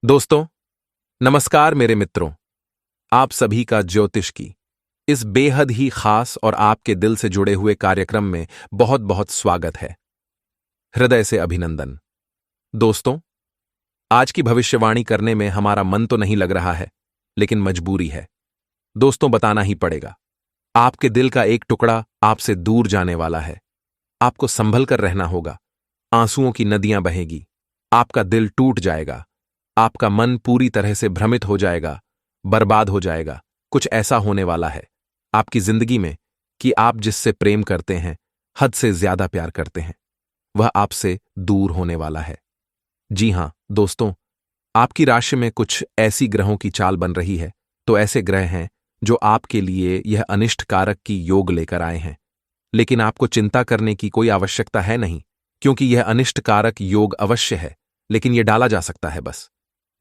दोस्तों, नमस्कार मेरे मित्रों। आप सभी का ज्योतिष की इस बेहद ही खास और आपके दिल से जुड़े हुए कार्यक्रम में बहुत बहुत स्वागत है। हृदय से अभिनंदन। दोस्तों, आज की भविष्यवाणी करने में हमारा मन तो नहीं लग रहा है, लेकिन मजबूरी है। दोस्तों, बताना ही पड़ेगा। आपके दिल का एक टुकड़ा आपसे दूर जाने वाला है। आपको संभल कर रहना होगा। आंसुओं की नदियां बहेगी। आपका दिल टूट जाएगा। आपका मन पूरी तरह से भ्रमित हो जाएगा, बर्बाद हो जाएगा। कुछ ऐसा होने वाला है आपकी जिंदगी में कि आप जिससे प्रेम करते हैं, हद से ज्यादा प्यार करते हैं, वह आपसे दूर होने वाला है। जी हां दोस्तों, आपकी राशि में कुछ ऐसी ग्रहों की चाल बन रही है। तो ऐसे ग्रह हैं जो आपके लिए यह अनिष्ट कारक की योग लेकर आए हैं। लेकिन आपको चिंता करने की कोई आवश्यकता है नहीं, क्योंकि यह अनिष्ट कारक योग अवश्य है, लेकिन यह डाला जा सकता है। बस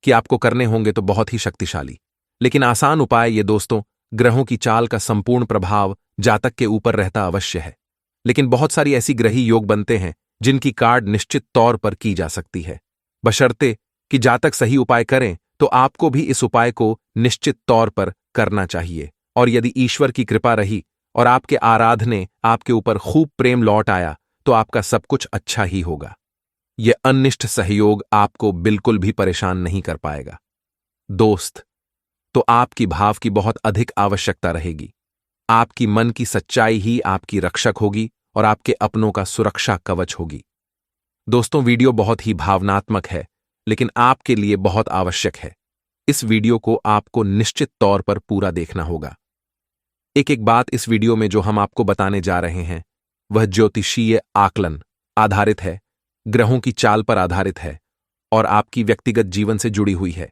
कि आपको करने होंगे तो बहुत ही शक्तिशाली लेकिन आसान उपाय। ये दोस्तों, ग्रहों की चाल का संपूर्ण प्रभाव जातक के ऊपर रहता अवश्य है, लेकिन बहुत सारी ऐसी ग्रही योग बनते हैं जिनकी कार्ड निश्चित तौर पर की जा सकती है, बशर्ते कि जातक सही उपाय करें। तो आपको भी इस उपाय को निश्चित तौर पर करना चाहिए। और यदि ईश्वर की कृपा रही और आपके आराधने आपके ऊपर खूब प्रेम लौट आया, तो आपका सब कुछ अच्छा ही होगा। यह अनिष्ट सहयोग आपको बिल्कुल भी परेशान नहीं कर पाएगा। दोस्त, तो आपकी भाव की बहुत अधिक आवश्यकता रहेगी। आपकी मन की सच्चाई ही आपकी रक्षक होगी और आपके अपनों का सुरक्षा कवच होगी। दोस्तों, वीडियो बहुत ही भावनात्मक है, लेकिन आपके लिए बहुत आवश्यक है। इस वीडियो को आपको निश्चित तौर पर पूरा देखना होगा। एक एक बात इस वीडियो में जो हम आपको बताने जा रहे हैं, वह ज्योतिषीय आकलन आधारित है, ग्रहों की चाल पर आधारित है और आपकी व्यक्तिगत जीवन से जुड़ी हुई है।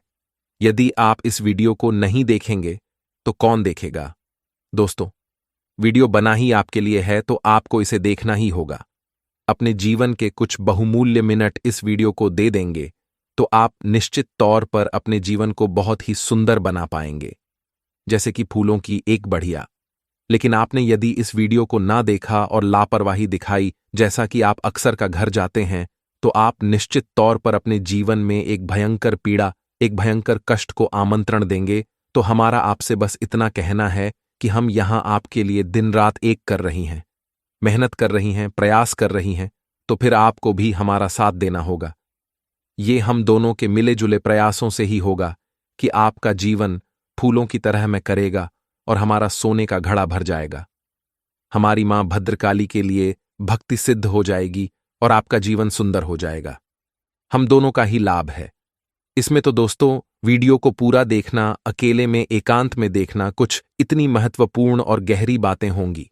यदि आप इस वीडियो को नहीं देखेंगे तो कौन देखेगा? दोस्तों, वीडियो बना ही आपके लिए है, तो आपको इसे देखना ही होगा। अपने जीवन के कुछ बहुमूल्य मिनट इस वीडियो को दे देंगे तो आप निश्चित तौर पर अपने जीवन को बहुत ही सुंदर बना पाएंगे, जैसे कि फूलों की एक बढ़िया। लेकिन आपने यदि इस वीडियो को ना देखा और लापरवाही दिखाई, जैसा कि आप अक्सर का घर जाते हैं, तो आप निश्चित तौर पर अपने जीवन में एक भयंकर पीड़ा, एक भयंकर कष्ट को आमंत्रण देंगे। तो हमारा आपसे बस इतना कहना है कि हम यहां आपके लिए दिन रात एक कर रही हैं, मेहनत कर रही हैं, प्रयास कर रही हैं, तो फिर आपको भी हमारा साथ देना होगा। ये हम दोनों के मिले जुले प्रयासों से ही होगा कि आपका जीवन फूलों की तरह में करेगा और हमारा सोने का घड़ा भर जाएगा। हमारी मां भद्रकाली के लिए भक्ति सिद्ध हो जाएगी और आपका जीवन सुंदर हो जाएगा। हम दोनों का ही लाभ है इसमें। तो दोस्तों, वीडियो को पूरा देखना, अकेले में एकांत में देखना, कुछ इतनी महत्वपूर्ण और गहरी बातें होंगी।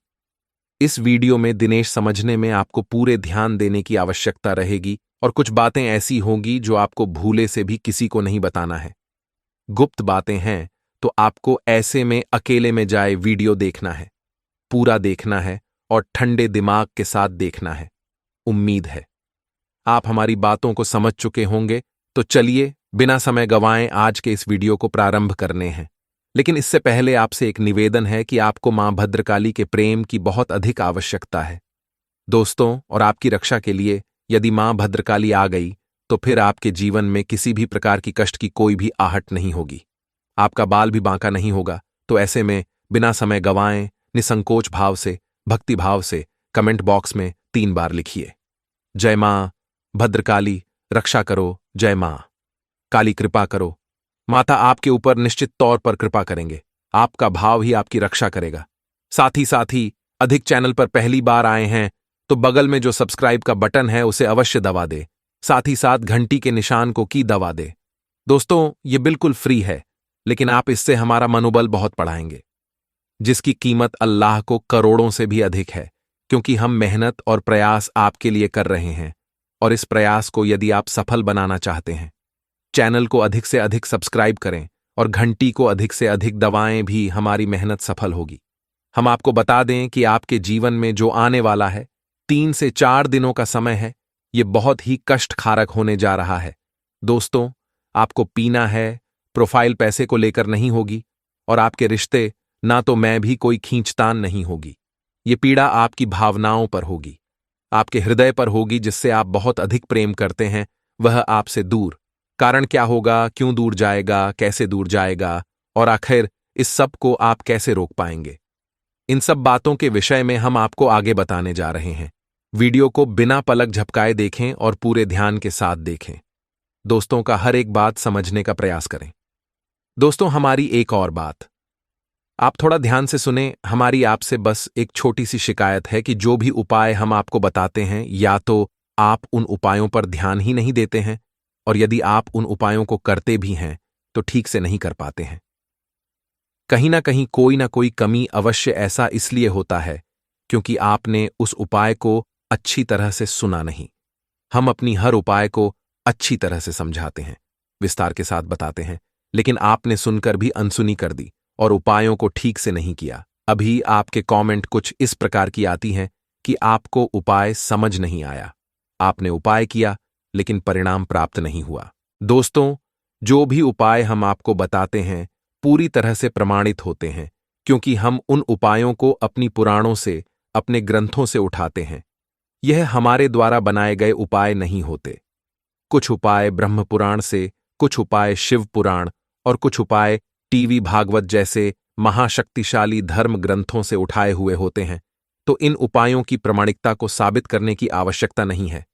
इस वीडियो में दिनेश समझने में आपको पूरे ध्यान देने की आवश्यकता रहेगी और कुछ बातें ऐसी होंगी जो आपको भूले से भी किसी को नहीं बताना है। गुप्त बातें हैं, तो आपको ऐसे में अकेले में जाए वीडियो देखना है, पूरा देखना है और ठंडे दिमाग के साथ देखना है। उम्मीद है आप हमारी बातों को समझ चुके होंगे। तो चलिए बिना समय गंवाए आज के इस वीडियो को प्रारंभ करने हैं। लेकिन इससे पहले आपसे एक निवेदन है कि आपको मां भद्रकाली के प्रेम की बहुत अधिक आवश्यकता है। दोस्तों, और आपकी रक्षा के लिए यदि मां भद्रकाली आ गई तो फिर आपके जीवन में किसी भी प्रकार की कष्ट की कोई भी आहट नहीं होगी। आपका बाल भी बांका नहीं होगा। तो ऐसे में बिना समय गंवाए निसंकोच भाव से, भक्ति भाव से कमेंट बॉक्स में 3 बार लिखिए, जय मां भद्रकाली रक्षा करो, जय मां काली कृपा करो। माता आपके ऊपर निश्चित तौर पर कृपा करेंगे। आपका भाव ही आपकी रक्षा करेगा। साथ ही अधिक चैनल पर पहली बार आए हैं तो बगल में जो सब्सक्राइब का बटन है उसे अवश्य दबा दे। साथ ही साथ घंटी के निशान को की दबा दे। दोस्तों, ये बिल्कुल फ्री है, लेकिन आप इससे हमारा मनोबल बहुत बढ़ाएंगे, जिसकी कीमत अल्लाह को करोड़ों से भी अधिक है, क्योंकि हम मेहनत और प्रयास आपके लिए कर रहे हैं। और इस प्रयास को यदि आप सफल बनाना चाहते हैं, चैनल को अधिक से अधिक सब्सक्राइब करें और घंटी को अधिक से अधिक दबाएं, भी हमारी मेहनत सफल होगी। हम आपको बता दें कि आपके जीवन में जो आने वाला है 3 से 4 दिनों का समय है, ये बहुत ही कष्टकारक होने जा रहा है। दोस्तों, आपको पीना है, प्रोफाइल पैसे को लेकर नहीं होगी और आपके रिश्ते ना तो मैं भी कोई खींचतान नहीं होगी। ये पीड़ा आपकी भावनाओं पर होगी, आपके हृदय पर होगी, जिससे आप बहुत अधिक प्रेम करते हैं, वह आपसे दूर कारण क्या होगा, क्यों दूर जाएगा, कैसे दूर जाएगा, और आखिर इस सब को आप कैसे रोक पाएंगे। इन सब बातों के विषय में हम आपको आगे बताने जा रहे हैं। वीडियो को बिना पलक झपकाए देखें और पूरे ध्यान के साथ देखें। दोस्तों का हर एक बात समझने का प्रयास करें। दोस्तों, हमारी एक और बात, आप थोड़ा ध्यान से सुने। हमारी आपसे बस एक छोटी सी शिकायत है कि जो भी उपाय हम आपको बताते हैं, या तो आप उन उपायों पर ध्यान ही नहीं देते हैं, और यदि आप उन उपायों को करते भी हैं तो ठीक से नहीं कर पाते हैं। कहीं ना कोई कमी अवश्य ऐसा इसलिए होता है क्योंकि आपने उस उपाय को अच्छी तरह से सुना नहीं। हम अपनी हर उपाय को अच्छी तरह से समझाते हैं, विस्तार के साथ बताते हैं, लेकिन आपने सुनकर भी अनसुनी कर दी और उपायों को ठीक से नहीं किया। अभी आपके कमेंट कुछ इस प्रकार की आती हैं कि आपको उपाय समझ नहीं आया, आपने उपाय किया लेकिन परिणाम प्राप्त नहीं हुआ। दोस्तों, जो भी उपाय हम आपको बताते हैं पूरी तरह से प्रमाणित होते हैं, क्योंकि हम उन उपायों को अपनी पुराणों से, अपने ग्रंथों से उठाते हैं। यह हमारे द्वारा बनाए गए उपाय नहीं होते। कुछ उपाय ब्रह्म पुराण से, कुछ उपाय शिव पुराण और कुछ उपाय टीवी भागवत जैसे महाशक्तिशाली धर्म ग्रंथों से उठाए हुए होते हैं। तो इन उपायों की प्रामाणिकता को साबित करने की आवश्यकता नहीं है,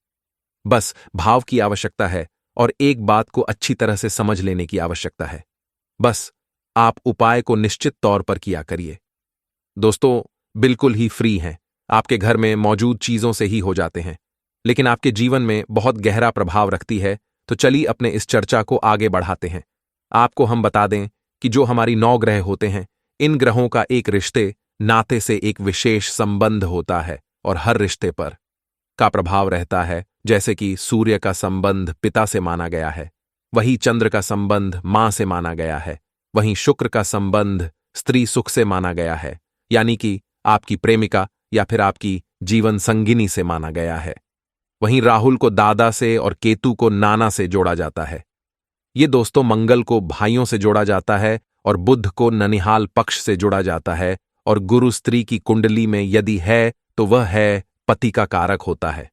बस भाव की आवश्यकता है और एक बात को अच्छी तरह से समझ लेने की आवश्यकता है। बस आप उपाय को निश्चित तौर पर किया करिए। दोस्तों, बिल्कुल ही फ्री हैं, आपके घर में मौजूद चीजों से ही हो जाते हैं, लेकिन आपके जीवन में बहुत गहरा प्रभाव रखती है। तो चलिए अपने इस चर्चा को आगे बढ़ाते हैं। आपको हम बता दें कि जो हमारी 9 ग्रह होते हैं, इन ग्रहों का एक रिश्ते नाते से एक विशेष संबंध होता है और हर रिश्ते पर का प्रभाव रहता है। जैसे कि सूर्य का संबंध पिता से माना गया है, वही चंद्र का संबंध मां से माना गया है, वहीं शुक्र का संबंध स्त्री सुख से माना गया है, यानी कि आपकी प्रेमिका या फिर आपकी जीवन संगिनी से माना गया है। वहीं राहुल को दादा से और केतु को नाना से जोड़ा जाता है। ये दोस्तों, मंगल को भाइयों से जोड़ा जाता है और बुध को ननिहाल पक्ष से जोड़ा जाता है, और गुरु स्त्री की कुंडली में यदि है तो वह है पति का कारक होता है।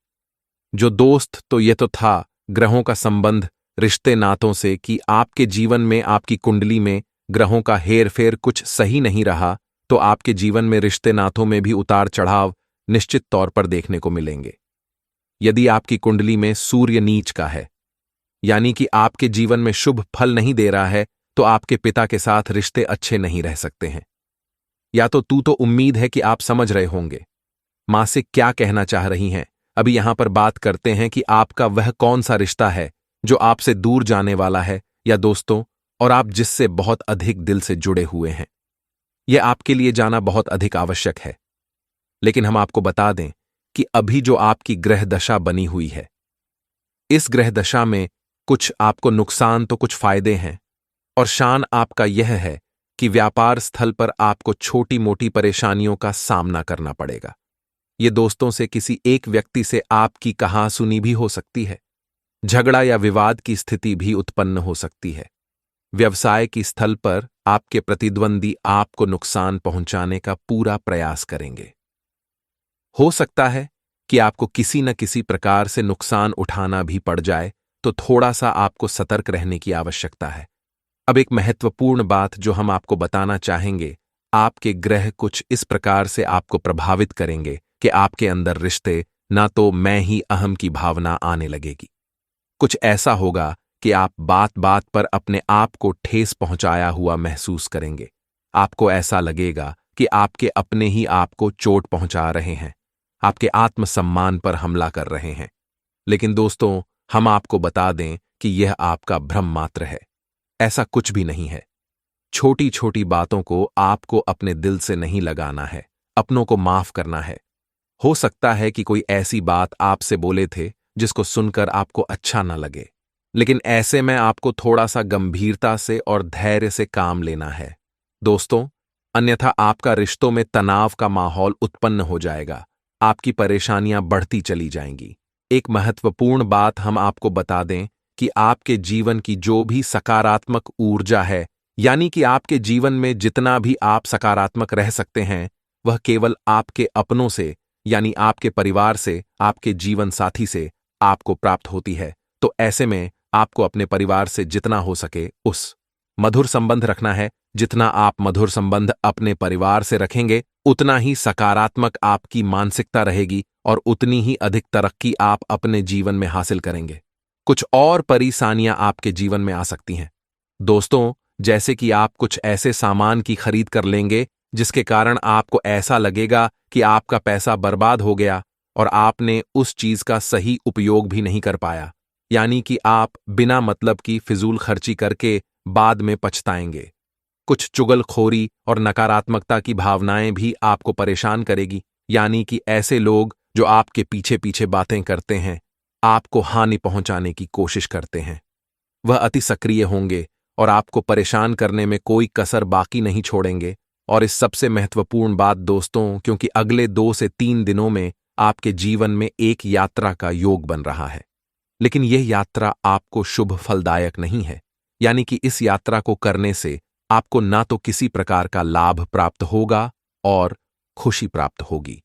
जो दोस्त, तो ये तो था ग्रहों का संबंध रिश्ते नातों से कि आपके जीवन में, आपकी कुंडली में ग्रहों का हेरफेर कुछ सही नहीं रहा तो आपके जीवन में रिश्ते नातों में भी उतार चढ़ाव निश्चित तौर पर देखने को मिलेंगे। यदि आपकी कुंडली में सूर्य नीच का है, यानी कि आपके जीवन में शुभ फल नहीं दे रहा है, तो आपके पिता के साथ रिश्ते अच्छे नहीं रह सकते हैं। या तो तू तो उम्मीद है कि आप समझ रहे होंगे मां से क्या कहना चाह रही हैं। अभी यहां पर बात करते हैं कि आपका वह कौन सा रिश्ता है जो आपसे दूर जाने वाला है, या दोस्तों, और आप जिससे बहुत अधिक दिल से जुड़े हुए हैं। यह आपके लिए जाना बहुत अधिक आवश्यक है। लेकिन हम आपको बता दें कि अभी जो आपकी ग्रह दशा बनी हुई है, इस ग्रह दशा में कुछ आपको नुकसान तो कुछ फायदे हैं, और शान आपका यह है कि व्यापार स्थल पर आपको छोटी मोटी परेशानियों का सामना करना पड़ेगा। ये दोस्तों से किसी एक व्यक्ति से आपकी कहासुनी भी हो सकती है, झगड़ा या विवाद की स्थिति भी उत्पन्न हो सकती है। व्यवसाय की स्थल पर आपके प्रतिद्वंदी आपको नुकसान पहुंचाने का पूरा प्रयास करेंगे। हो सकता है कि आपको किसी न किसी प्रकार से नुकसान उठाना भी पड़ जाए, तो थोड़ा सा आपको सतर्क रहने की आवश्यकता है। अब एक महत्वपूर्ण बात जो हम आपको बताना चाहेंगे, आपके ग्रह कुछ इस प्रकार से आपको प्रभावित करेंगे कि आपके अंदर रिश्ते, ना तो मैं ही अहम की भावना आने लगेगी। कुछ ऐसा होगा कि आप बात बात पर अपने आप को ठेस पहुंचाया हुआ महसूस करेंगे। आपको ऐसा लगेगा कि आपके अपने ही आपको चोट पहुंचा रहे हैं, आपके आत्मसम्मान पर हमला कर रहे हैं। लेकिन दोस्तों, हम आपको बता दें कि यह आपका भ्रम मात्र है, ऐसा कुछ भी नहीं है। छोटी छोटी बातों को आपको अपने दिल से नहीं लगाना है, अपनों को माफ करना है। हो सकता है कि कोई ऐसी बात आपसे बोले थे जिसको सुनकर आपको अच्छा न लगे, लेकिन ऐसे में आपको थोड़ा सा गंभीरता से और धैर्य से काम लेना है दोस्तों, अन्यथा आपका रिश्तों में तनाव का माहौल उत्पन्न हो जाएगा, आपकी परेशानियां बढ़ती चली जाएंगी। एक महत्वपूर्ण बात हम आपको बता दें कि आपके जीवन की जो भी सकारात्मक ऊर्जा है, यानी कि आपके जीवन में जितना भी आप सकारात्मक रह सकते हैं, वह केवल आपके अपनों से, यानी आपके परिवार से, आपके जीवन साथी से आपको प्राप्त होती है। तो ऐसे में आपको अपने परिवार से जितना हो सके उस मधुर संबंध रखना है। जितना आप मधुर संबंध अपने परिवार से रखेंगे, उतना ही सकारात्मक आपकी मानसिकता रहेगी और उतनी ही अधिक तरक्की आप अपने जीवन में हासिल करेंगे। कुछ और परेशानियां आपके जीवन में आ सकती हैं दोस्तों, जैसे कि आप कुछ ऐसे सामान की खरीद कर लेंगे जिसके कारण आपको ऐसा लगेगा कि आपका पैसा बर्बाद हो गया और आपने उस चीज का सही उपयोग भी नहीं कर पाया। यानी कि आप बिना मतलब की फिजूल खर्ची करके बाद में पछताएंगे। कुछ चुगलखोरी और नकारात्मकता की भावनाएं भी आपको परेशान करेगी। यानी कि ऐसे लोग जो आपके पीछे पीछे बातें करते हैं, आपको हानि पहुंचाने की कोशिश करते हैं, वह अति सक्रिय होंगे और आपको परेशान करने में कोई कसर बाकी नहीं छोड़ेंगे। और इस सबसे महत्वपूर्ण बात दोस्तों, क्योंकि अगले 2 से 3 दिनों में आपके जीवन में एक यात्रा का योग बन रहा है, लेकिन यह यात्रा आपको शुभ फलदायक नहीं है। यानी कि इस यात्रा को करने से आपको ना तो किसी प्रकार का लाभ प्राप्त होगा और खुशी प्राप्त होगी,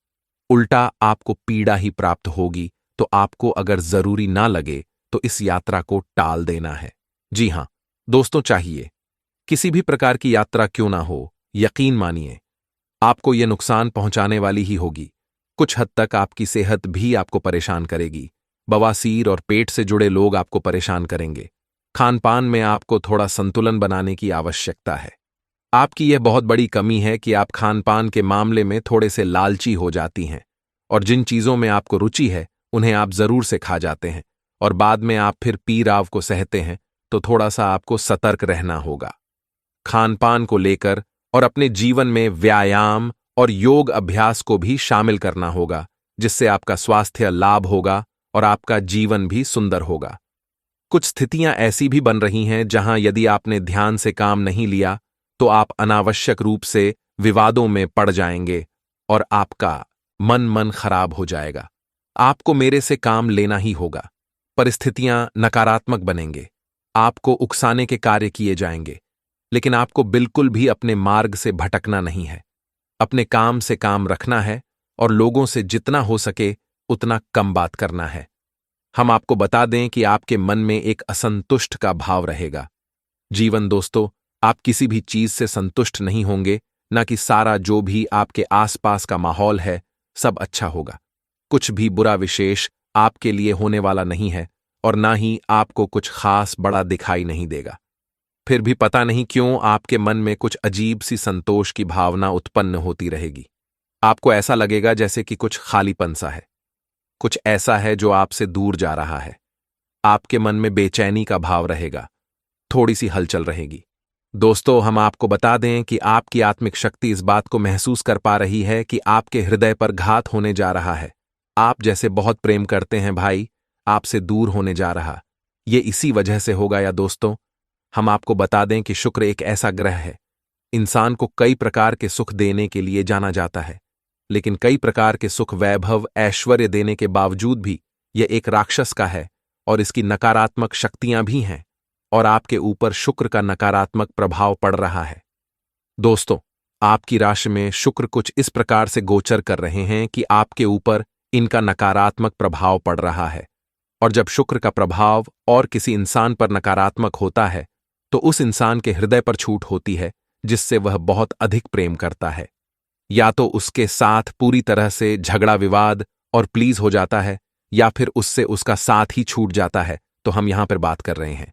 उल्टा आपको पीड़ा ही प्राप्त होगी। तो आपको अगर जरूरी ना लगे तो इस यात्रा को टाल देना है। जी हां दोस्तों, चाहिए किसी भी प्रकार की यात्रा क्यों ना हो, यकीन मानिए आपको यह नुकसान पहुंचाने वाली ही होगी। कुछ हद तक आपकी सेहत भी आपको परेशान करेगी। बवासीर और पेट से जुड़े लोग आपको परेशान करेंगे। खानपान में आपको थोड़ा संतुलन बनाने की आवश्यकता है। आपकी यह बहुत बड़ी कमी है कि आप खानपान के मामले में थोड़े से लालची हो जाती हैं और जिन चीजों में आपको रुचि है उन्हें आप जरूर से खा जाते हैं और बाद में आप फिर पीराव को सहते हैं। तो थोड़ा सा आपको सतर्क रहना होगा खानपान को लेकर, और अपने जीवन में व्यायाम और योग अभ्यास को भी शामिल करना होगा, जिससे आपका स्वास्थ्य लाभ होगा और आपका जीवन भी सुंदर होगा। कुछ स्थितियां ऐसी भी बन रही हैं जहां यदि आपने ध्यान से काम नहीं लिया तो आप अनावश्यक रूप से विवादों में पड़ जाएंगे और आपका मन खराब हो जाएगा। आपको मेरे से काम लेना ही होगा। परिस्थितियां नकारात्मक बनेंगे, आपको उकसाने के कार्य किए जाएंगे, लेकिन आपको बिल्कुल भी अपने मार्ग से भटकना नहीं है। अपने काम से काम रखना है और लोगों से जितना हो सके उतना कम बात करना है। हम आपको बता दें कि आपके मन में एक असंतुष्ट का भाव रहेगा। जीवन दोस्तों, आप किसी भी चीज से संतुष्ट नहीं होंगे, ना कि सारा जो भी आपके आसपास का माहौल है सब अच्छा होगा। कुछ भी बुरा विशेष आपके लिए होने वाला नहीं है और ना ही आपको कुछ खास बड़ा दिखाई नहीं देगा। फिर भी पता नहीं क्यों आपके मन में कुछ अजीब सी संतोष की भावना उत्पन्न होती रहेगी। आपको ऐसा लगेगा जैसे कि कुछ खालीपन सा है, कुछ ऐसा है जो आपसे दूर जा रहा है। आपके मन में बेचैनी का भाव रहेगा, थोड़ी सी हलचल रहेगी। दोस्तों, हम आपको बता दें कि आपकी आत्मिक शक्ति इस बात को महसूस कर पा रही है कि आपके हृदय पर घात होने जा रहा है। आप जैसे बहुत प्रेम करते हैं भाई, आपसे दूर होने जा रहा, ये इसी वजह से होगा। या दोस्तों, हम आपको बता दें कि शुक्र एक ऐसा ग्रह है, इंसान को कई प्रकार के सुख देने के लिए जाना जाता है, लेकिन कई प्रकार के सुख वैभव ऐश्वर्य देने के बावजूद भी यह एक राक्षस का है और इसकी नकारात्मक शक्तियां भी हैं और आपके ऊपर शुक्र का नकारात्मक प्रभाव पड़ रहा है। दोस्तों, आपकी राशि में शुक्र कुछ इस प्रकार से गोचर कर रहे हैं कि आपके ऊपर इनका नकारात्मक प्रभाव पड़ रहा है, और जब शुक्र का प्रभाव और किसी इंसान पर नकारात्मक होता है तो उस इंसान के हृदय पर छूट होती है जिससे वह बहुत अधिक प्रेम करता है। या तो उसके साथ पूरी तरह से झगड़ा विवाद और प्लीज हो जाता है, या फिर उससे उसका साथ ही छूट जाता है। तो हम यहां पर बात कर रहे हैं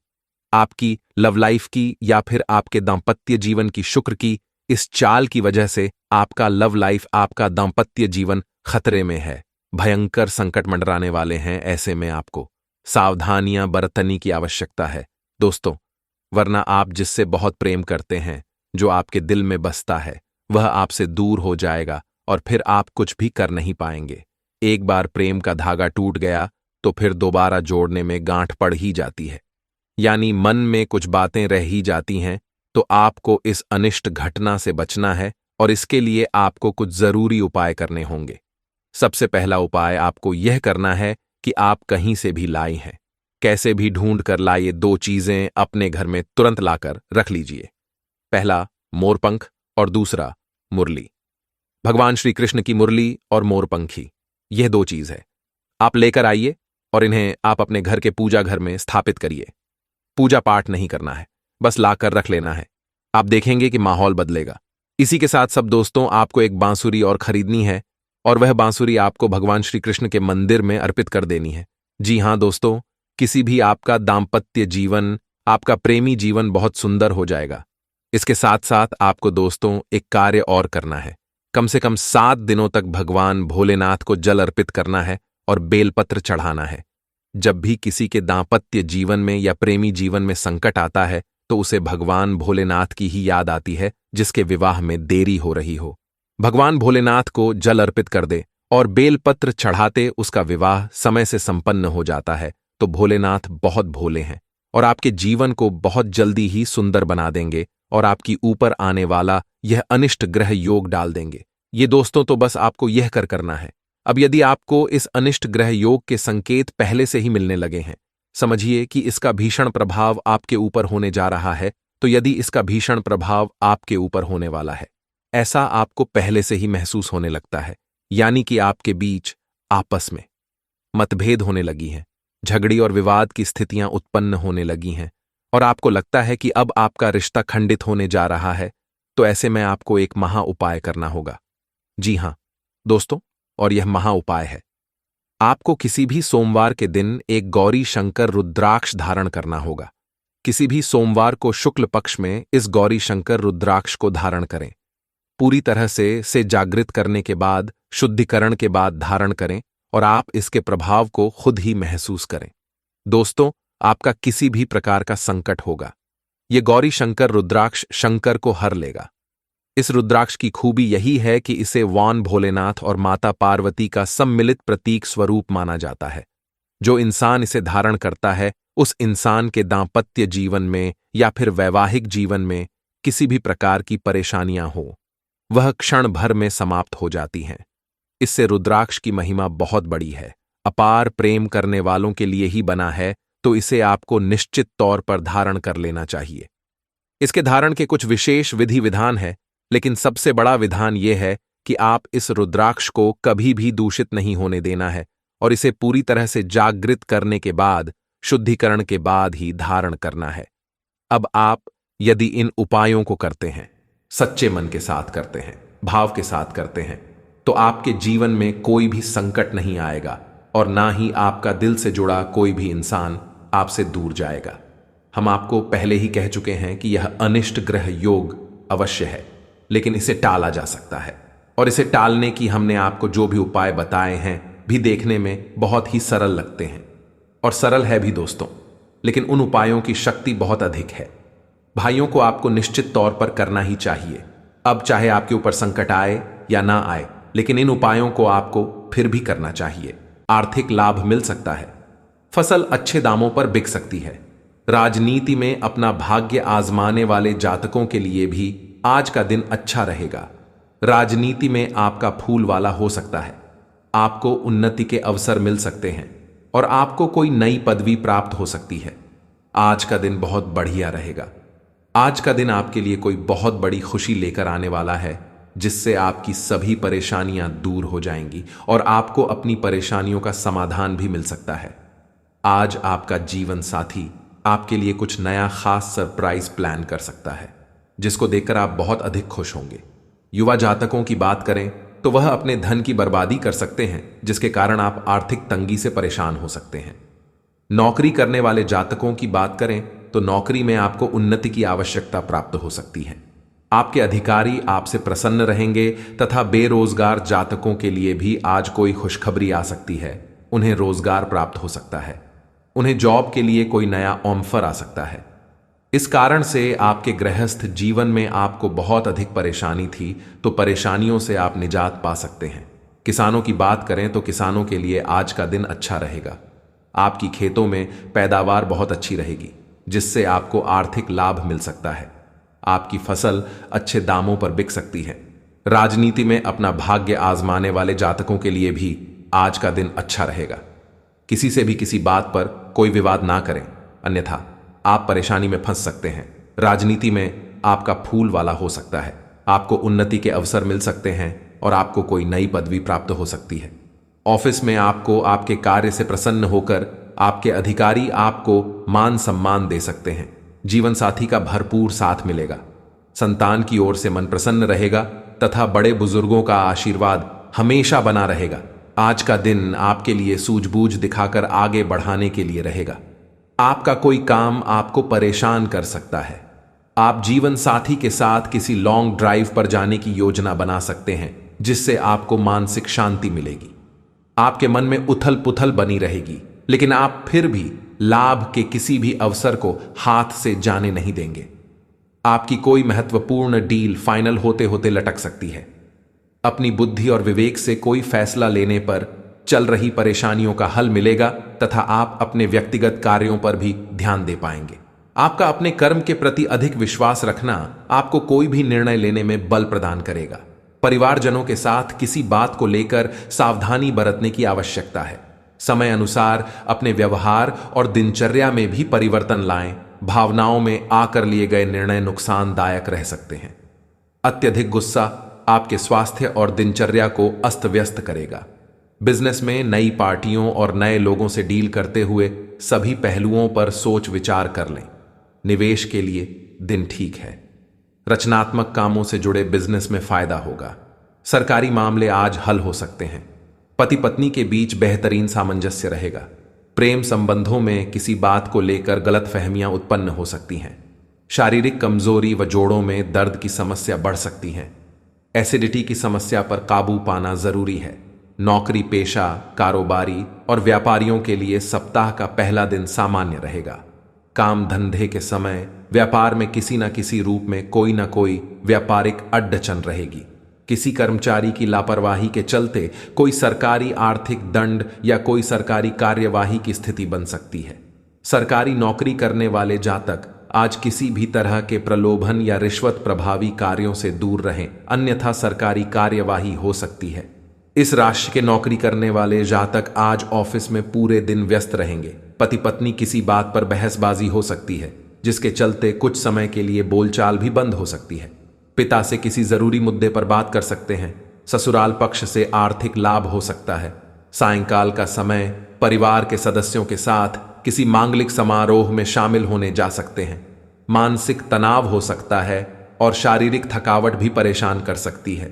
आपकी लव लाइफ की या फिर आपके दांपत्य जीवन की। शुक्र की इस चाल की वजह से आपका लव लाइफ, आपका दांपत्य जीवन खतरे में है, भयंकर संकट मंडराने वाले हैं। ऐसे में आपको सावधानियां बरतने की आवश्यकता है दोस्तों, वरना आप जिससे बहुत प्रेम करते हैं, जो आपके दिल में बसता है, वह आपसे दूर हो जाएगा और फिर आप कुछ भी कर नहीं पाएंगे। एक बार प्रेम का धागा टूट गया तो फिर दोबारा जोड़ने में गांठ पड़ ही जाती है, यानी मन में कुछ बातें रह ही जाती हैं। तो आपको इस अनिष्ट घटना से बचना है और इसके लिए आपको कुछ जरूरी उपाय करने होंगे। सबसे पहला उपाय आपको यह करना है कि आप कहीं से भी लाई हैं, कैसे भी ढूंढ कर लाइए 2 चीजें अपने घर में तुरंत लाकर रख लीजिए। पहला मोरपंख और दूसरा मुरली। भगवान श्री कृष्ण की मुरली और मोरपंखी, यह 2 चीज है। आप लेकर आइए और इन्हें आप अपने घर के पूजा घर में स्थापित करिए। पूजा पाठ नहीं करना है, बस लाकर रख लेना है। आप देखेंगे कि माहौल बदलेगा। इसी के साथ सब दोस्तों, आपको एक बांसुरी और खरीदनी है और वह बांसुरी आपको भगवान श्री कृष्ण के मंदिर में अर्पित कर देनी है। जी हां दोस्तों, किसी भी आपका दाम्पत्य जीवन, आपका प्रेमी जीवन बहुत सुंदर हो जाएगा। इसके साथ साथ आपको दोस्तों एक कार्य और करना है। कम से कम 7 दिनों तक भगवान भोलेनाथ को जल अर्पित करना है और बेलपत्र चढ़ाना है। जब भी किसी के दाम्पत्य जीवन में या प्रेमी जीवन में संकट आता है तो उसे भगवान भोलेनाथ की ही याद आती है, जिसके विवाह में देरी हो रही हो। भगवान भोलेनाथ को जल अर्पित कर दे और बेलपत्र चढ़ाते उसका विवाह समय से संपन्न हो जाता है तो भोलेनाथ बहुत भोले हैं और आपके जीवन को बहुत जल्दी ही सुंदर बना देंगे और आपकी ऊपर आने वाला यह अनिष्ट ग्रह योग डाल देंगे। ये दोस्तों तो बस आपको यह करना है। अब यदि आपको इस अनिष्ट ग्रह योग के संकेत पहले से ही मिलने लगे हैं, समझिए कि इसका भीषण प्रभाव आपके ऊपर होने जा रहा है। तो यदि इसका भीषण प्रभाव आपके ऊपर होने वाला है, ऐसा आपको पहले से ही महसूस होने लगता है, यानी कि आपके बीच आपस में मतभेद होने लगी हैं, झगड़ी और विवाद की स्थितियां उत्पन्न होने लगी हैं और आपको लगता है कि अब आपका रिश्ता खंडित होने जा रहा है, तो ऐसे में आपको एक महा उपाय करना होगा। जी हां दोस्तों, और यह महा उपाय है, आपको किसी भी सोमवार के दिन एक गौरी शंकर रुद्राक्ष धारण करना होगा। किसी भी सोमवार को शुक्ल पक्ष में इस गौरी शंकर रुद्राक्ष को धारण करें। पूरी तरह से जागृत करने के बाद, शुद्धिकरण के बाद धारण करें और आप इसके प्रभाव को खुद ही महसूस करें। दोस्तों, आपका किसी भी प्रकार का संकट होगा, ये गौरी शंकर रुद्राक्ष शंकर को हर लेगा। इस रुद्राक्ष की खूबी यही है कि इसे वान भोलेनाथ और माता पार्वती का सम्मिलित प्रतीक स्वरूप माना जाता है। जो इंसान इसे धारण करता है, उस इंसान के दांपत्य जीवन में या फिर वैवाहिक जीवन में किसी भी प्रकार की परेशानियां हो, वह क्षण भर में समाप्त हो जाती हैं। इससे रुद्राक्ष की महिमा बहुत बड़ी है, अपार प्रेम करने वालों के लिए ही बना है, तो इसे आपको निश्चित तौर पर धारण कर लेना चाहिए। इसके धारण के कुछ विशेष विधि विधान है, लेकिन सबसे बड़ा विधान यह है कि आप इस रुद्राक्ष को कभी भी दूषित नहीं होने देना है और इसे पूरी तरह से जागृत करने के बाद, शुद्धिकरण के बाद ही धारण करना है। अब आप यदि इन उपायों को करते हैं, सच्चे मन के साथ करते हैं, भाव के साथ करते हैं, तो आपके जीवन में कोई भी संकट नहीं आएगा और ना ही आपका दिल से जुड़ा कोई भी इंसान आपसे दूर जाएगा। हम आपको पहले ही कह चुके हैं कि यह अनिष्ट ग्रह योग अवश्य है, लेकिन इसे टाला जा सकता है और इसे टालने की हमने आपको जो भी उपाय बताए हैं भी देखने में बहुत ही सरल लगते हैं और सरल है भी दोस्तों, लेकिन उन उपायों की शक्ति बहुत अधिक है। भाइयों को आपको निश्चित तौर पर करना ही चाहिए। अब चाहे आपके ऊपर संकट आए या ना आए, लेकिन इन उपायों को आपको फिर भी करना चाहिए। आर्थिक लाभ मिल सकता है, फसल अच्छे दामों पर बिक सकती है। राजनीति में अपना भाग्य आजमाने वाले जातकों के लिए भी आज का दिन अच्छा रहेगा। राजनीति में आपका फूल वाला हो सकता है, आपको उन्नति के अवसर मिल सकते हैं और आपको कोई नई पदवी प्राप्त हो सकती है। आज का दिन बहुत बढ़िया रहेगा। आज का दिन आपके लिए कोई बहुत बड़ी खुशी लेकर आने वाला है, जिससे आपकी सभी परेशानियां दूर हो जाएंगी और आपको अपनी परेशानियों का समाधान भी मिल सकता है। आज आपका जीवन साथी आपके लिए कुछ नया खास सरप्राइज प्लान कर सकता है, जिसको देखकर आप बहुत अधिक खुश होंगे। युवा जातकों की बात करें तो वह अपने धन की बर्बादी कर सकते हैं, जिसके कारण आप आर्थिक तंगी से परेशान हो सकते हैं। नौकरी करने वाले जातकों की बात करें तो नौकरी में आपको उन्नति की आवश्यकता प्राप्त हो सकती है। आपके अधिकारी आपसे प्रसन्न रहेंगे तथा बेरोजगार जातकों के लिए भी आज कोई खुशखबरी आ सकती है। उन्हें रोजगार प्राप्त हो सकता है, उन्हें जॉब के लिए कोई नया ऑफर आ सकता है। इस कारण से आपके गृहस्थ जीवन में आपको बहुत अधिक परेशानी थी, तो परेशानियों से आप निजात पा सकते हैं। किसानों की बात करें तो किसानों के लिए आज का दिन अच्छा रहेगा। आपकी खेतों में पैदावार बहुत अच्छी रहेगी, जिससे आपको आर्थिक लाभ मिल सकता है। आपकी फसल अच्छे दामों पर बिक सकती है। राजनीति में अपना भाग्य आजमाने वाले जातकों के लिए भी आज का दिन अच्छा रहेगा। किसी से भी किसी बात पर कोई विवाद ना करें, अन्यथा आप परेशानी में फंस सकते हैं। राजनीति में आपका फूल वाला हो सकता है, आपको उन्नति के अवसर मिल सकते हैं और आपको कोई नई पदवी प्राप्त हो सकती है। ऑफिस में आपको आपके कार्य से प्रसन्न होकर आपके अधिकारी आपको मान सम्मान दे सकते हैं। जीवन साथी का भरपूर साथ मिलेगा। संतान की ओर से मन प्रसन्न रहेगा तथा बड़े बुजुर्गों का आशीर्वाद हमेशा बना रहेगा। आज का दिन आपके लिए सूझबूझ दिखाकर आगे बढ़ाने के लिए रहेगा। आपका कोई काम आपको परेशान कर सकता है। आप जीवन साथी के साथ किसी लॉन्ग ड्राइव पर जाने की योजना बना सकते हैं, जिससे आपको मानसिक शांति मिलेगी। आपके मन में उथल पुथल बनी रहेगी, लेकिन आप फिर भी लाभ के किसी भी अवसर को हाथ से जाने नहीं देंगे। आपकी कोई महत्वपूर्ण डील फाइनल होते होते लटक सकती है। अपनी बुद्धि और विवेक से कोई फैसला लेने पर चल रही परेशानियों का हल मिलेगा तथा आप अपने व्यक्तिगत कार्यों पर भी ध्यान दे पाएंगे। आपका अपने कर्म के प्रति अधिक विश्वास रखना आपको कोई भी निर्णय लेने में बल प्रदान करेगा। परिवारजनों के साथ किसी बात को लेकर सावधानी बरतने की आवश्यकता है। समय अनुसार अपने व्यवहार और दिनचर्या में भी परिवर्तन लाएं। भावनाओं में आकर लिए गए निर्णय नुकसानदायक रह सकते हैं। अत्यधिक गुस्सा आपके स्वास्थ्य और दिनचर्या को अस्त व्यस्त करेगा। बिजनेस में नई पार्टियों और नए लोगों से डील करते हुए सभी पहलुओं पर सोच विचार कर लें। निवेश के लिए दिन ठीक है। रचनात्मक कामों से जुड़े बिजनेस में फायदा होगा। सरकारी मामले आज हल हो सकते हैं। पति पत्नी के बीच बेहतरीन सामंजस्य रहेगा। प्रेम संबंधों में किसी बात को लेकर गलतफहमियां उत्पन्न हो सकती हैं। शारीरिक कमजोरी व जोड़ों में दर्द की समस्या बढ़ सकती है। एसिडिटी की समस्या पर काबू पाना जरूरी है। नौकरी पेशा, कारोबारी और व्यापारियों के लिए सप्ताह का पहला दिन सामान्य रहेगा। काम धंधे के समय व्यापार में किसी न किसी रूप में कोई न कोई व्यापारिक अड़चन रहेगी। किसी कर्मचारी की लापरवाही के चलते कोई सरकारी आर्थिक दंड या कोई सरकारी कार्यवाही की स्थिति बन सकती है। सरकारी नौकरी करने वाले जातक आज किसी भी तरह के प्रलोभन या रिश्वत प्रभावी कार्यों से दूर रहें, अन्यथा सरकारी कार्यवाही हो सकती है। इस राशि के नौकरी करने वाले जातक आज ऑफिस में पूरे दिन व्यस्त रहेंगे। पति पत्नी किसी बात पर बहसबाजी हो सकती है, जिसके चलते कुछ समय के लिए बोलचाल भी बंद हो सकती है। पिता से किसी जरूरी मुद्दे पर बात कर सकते हैं। ससुराल पक्ष से आर्थिक लाभ हो सकता है। सायंकाल का समय परिवार के सदस्यों के साथ किसी मांगलिक समारोह में शामिल होने जा सकते हैं। मानसिक तनाव हो सकता है और शारीरिक थकावट भी परेशान कर सकती है।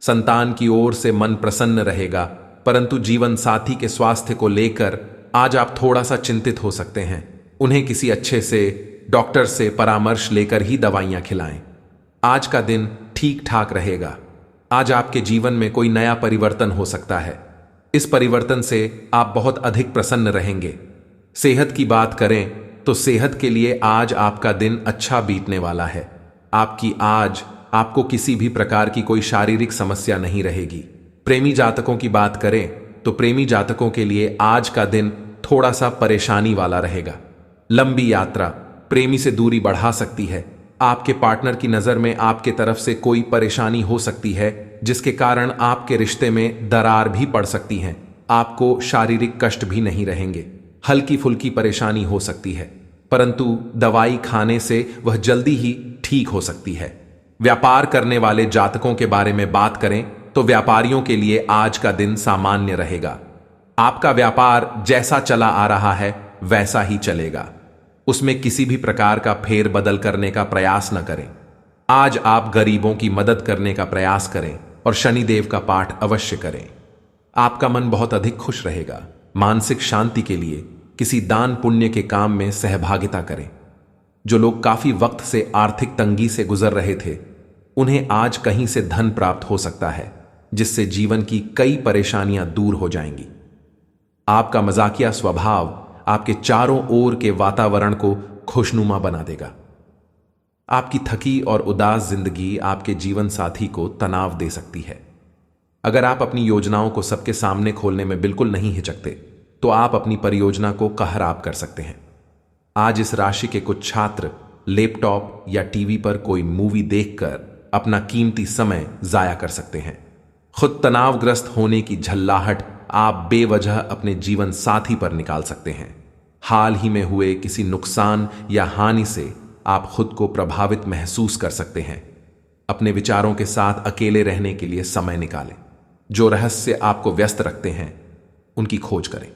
संतान की ओर से मन प्रसन्न रहेगा, परंतु जीवन साथी के स्वास्थ्य को लेकर आज आप थोड़ा सा चिंतित हो सकते हैं। उन्हें किसी अच्छे से डॉक्टर से परामर्श लेकर ही दवाइयां खिलाएं। आज का दिन ठीक ठाक रहेगा। आज आपके जीवन में कोई नया परिवर्तन हो सकता है। इस परिवर्तन से आप बहुत अधिक प्रसन्न रहेंगे। सेहत की बात करें तो सेहत के लिए आज आपका दिन अच्छा बीतने वाला है। आपको किसी भी प्रकार की कोई शारीरिक समस्या नहीं रहेगी। प्रेमी जातकों की बात करें तो प्रेमी जातकों के लिए आज का दिन थोड़ा सा परेशानी वाला रहेगा। लंबी यात्रा प्रेमी से दूरी बढ़ा सकती है। आपके पार्टनर की नजर में आपके तरफ से कोई परेशानी हो सकती है, जिसके कारण आपके रिश्ते में दरार भी पड़ सकती है। आपको शारीरिक कष्ट भी नहीं रहेंगे। हल्की फुल्की परेशानी हो सकती है, परंतु दवाई खाने से वह जल्दी ही ठीक हो सकती है। व्यापार करने वाले जातकों के बारे में बात करें तो व्यापारियों के लिए आज का दिन सामान्य रहेगा। आपका व्यापार जैसा चला आ रहा है वैसा ही चलेगा। उसमें किसी भी प्रकार का फेर बदल करने का प्रयास न करें। आज आप गरीबों की मदद करने का प्रयास करें और शनिदेव का पाठ अवश्य करें। आपका मन बहुत अधिक खुश रहेगा। मानसिक शांति के लिए किसी दान पुण्य के काम में सहभागिता करें। जो लोग काफी वक्त से आर्थिक तंगी से गुजर रहे थे, उन्हें आज कहीं से धन प्राप्त हो सकता है, जिससे जीवन की कई परेशानियां दूर हो जाएंगी। आपका मजाकिया स्वभाव आपके चारों ओर के वातावरण को खुशनुमा बना देगा। आपकी थकी और उदास जिंदगी आपके जीवन साथी को तनाव दे सकती है। अगर आप अपनी योजनाओं को सबके सामने खोलने में बिल्कुल नहीं हिचकते, तो आप अपनी परियोजना को कहराब कर सकते हैं। आज इस राशि के कुछ छात्र लैपटॉप या टीवी पर कोई मूवी देखकर अपना कीमती समय जाया कर सकते हैं। खुद तनावग्रस्त होने की झल्लाहट आप बेवजह अपने जीवन साथी पर निकाल सकते हैं। हाल ही में हुए किसी नुकसान या हानि से आप खुद को प्रभावित महसूस कर सकते हैं। अपने विचारों के साथ अकेले रहने के लिए समय निकालें। जो रहस्य आपको व्यस्त रखते हैं, उनकी खोज करें।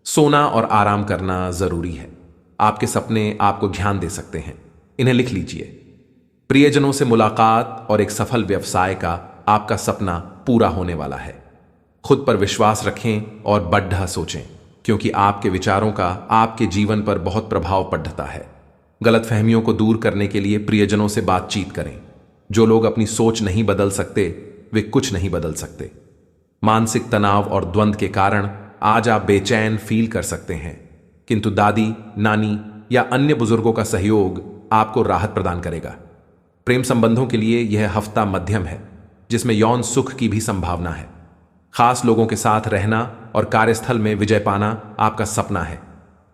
सोना और आराम करना जरूरी है। आपके सपने आपको ध्यान दे सकते हैं, इन्हें लिख लीजिए। प्रियजनों से मुलाकात और एक सफल व्यवसाय का आपका सपना पूरा होने वाला है। खुद पर विश्वास रखें और बढ़ा सोचें, क्योंकि आपके विचारों का आपके जीवन पर बहुत प्रभाव पड़ता है। गलतफहमियों को दूर करने के लिए प्रियजनों से बातचीत करें। जो लोग अपनी सोच नहीं बदल सकते, वे कुछ नहीं बदल सकते। मानसिक तनाव और द्वंद्व के कारण आज आप बेचैन फील कर सकते हैं, किंतु दादी, नानी या अन्य बुजुर्गों का सहयोग आपको राहत प्रदान करेगा। प्रेम संबंधों के लिए यह हफ्ता मध्यम है, जिसमें यौन सुख की भी संभावना है। खास लोगों के साथ रहना और कार्यस्थल में विजय पाना आपका सपना है।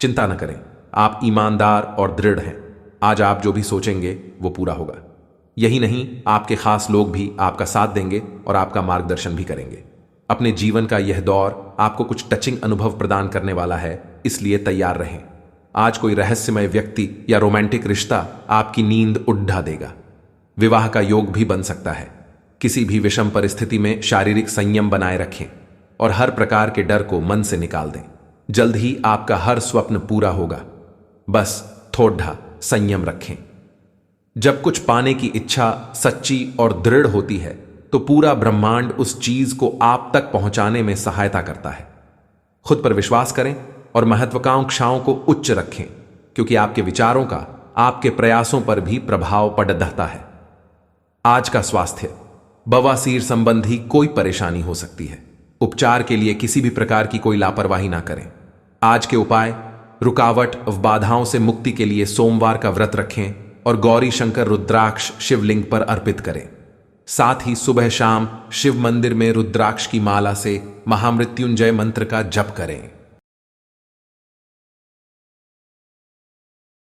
चिंता न करें, आप ईमानदार और दृढ़ हैं। आज आप जो भी सोचेंगे वो पूरा होगा। यही नहीं, आपके खास लोग भी आपका साथ देंगे और आपका मार्गदर्शन भी करेंगे। अपने जीवन का यह दौर आपको कुछ टचिंग अनुभव प्रदान करने वाला है, इसलिए तैयार रहें। आज कोई रहस्यमय व्यक्ति या रोमांटिक रिश्ता आपकी नींद उड़ा देगा। विवाह का योग भी बन सकता है। किसी भी विषम परिस्थिति में शारीरिक संयम बनाए रखें और हर प्रकार के डर को मन से निकाल दें। जल्द ही आपका हर स्वप्न पूरा होगा। बस थोड़ा संयम रखें। जब कुछ पाने की इच्छा सच्ची और दृढ़ होती है, तो पूरा ब्रह्मांड उस चीज को आप तक पहुंचाने में सहायता करता है। खुद पर विश्वास करें और महत्वाकांक्षाओं को उच्च रखें, क्योंकि आपके विचारों का आपके प्रयासों पर भी प्रभाव पड़ता है। आज का स्वास्थ्य, बवासीर संबंधी कोई परेशानी हो सकती है। उपचार के लिए किसी भी प्रकार की कोई लापरवाही ना करें। आज के उपाय, रुकावट व बाधाओं से मुक्ति के लिए सोमवार का व्रत रखें और गौरी शंकर रुद्राक्ष शिवलिंग पर अर्पित करें। साथ ही सुबह शाम शिव मंदिर में रुद्राक्ष की माला से महामृत्युंजय मंत्र का जप करें।